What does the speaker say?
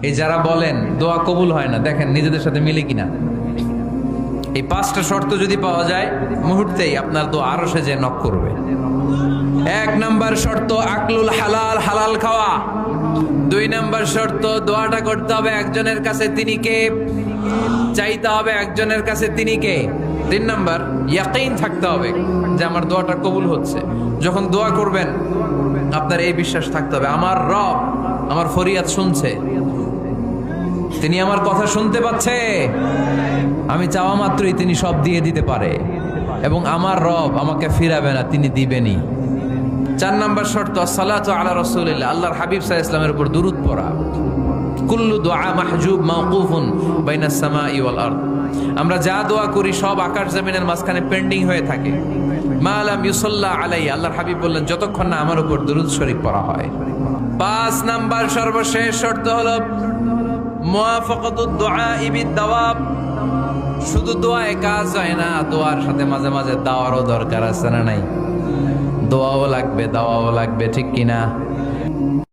এই যারা বলেন দোয়া কবুল হয় না, দেখেন নিজেদের সাথে মিলে কিনা। এই 5টা শর্ত যদি পাওয়া যায়, মুহূর্তেই আপনার দোয়া আরশে যে নক করবে। 1 নাম্বার শর্ত আকলুল হালাল, হালাল খাওয়া। 2 নাম্বার শর্ত দোয়াটা করতে হবে একজনের কাছে, তিনি কে? চাইতে হবে একজনের কাছে, তিনি কে? 3 নাম্বার ইয়াকিন থাকতে হবে যে আমার দোয়াটা কবুল হচ্ছে। যখন দোয়া করবেন আপনার এই বিশ্বাস থাকতে হবে, আমার রব আমার ফরিয়াদ শুনছে, তিনি আমার কথা শুনতে পাচ্ছে, আমি চাওয়া মাত্রই তিনি সব দিয়ে দিতে পারে, এবং আমার রব আমাকে ফিরাবে না, তিনি দিবেনই। 4 নাম্বার শর্ত সালাতু আলা রাসূলিল্লাহ, আল্লাহর হাবিব সাল্লাল্লাহু আলাইহি ওয়াসাল্লামের উপর দুরূদ পড়া। কুল্লু দুআ মাহজুব মাওকুফুন বাইনাস সামাই ওয়াল আরদ, আমরা যা দোয়া করি সব আকাশ জমিনের মাঝখানে পেন্ডিং হয়ে থাকে। মা লাম ইউসাল্লা আলাইহি, আল্লাহর হাবিব বললেন যতক্ষণ না আমার উপর দুরূদ শরীফ পড়া হয়। 5 নাম্বার সর্বশেষ শর্ত হলো মুওয়াফাকাতুদ দুআ বিদ-দাওয়াব, শুধু দোয়ায় কাজ হয় না, দোয়ার সাথে মাঝে মাঝে দাওয়ারও দরকার আছে না নাই? দোয়াও লাগবে, দাওয়াও লাগবে, ঠিক কিনা?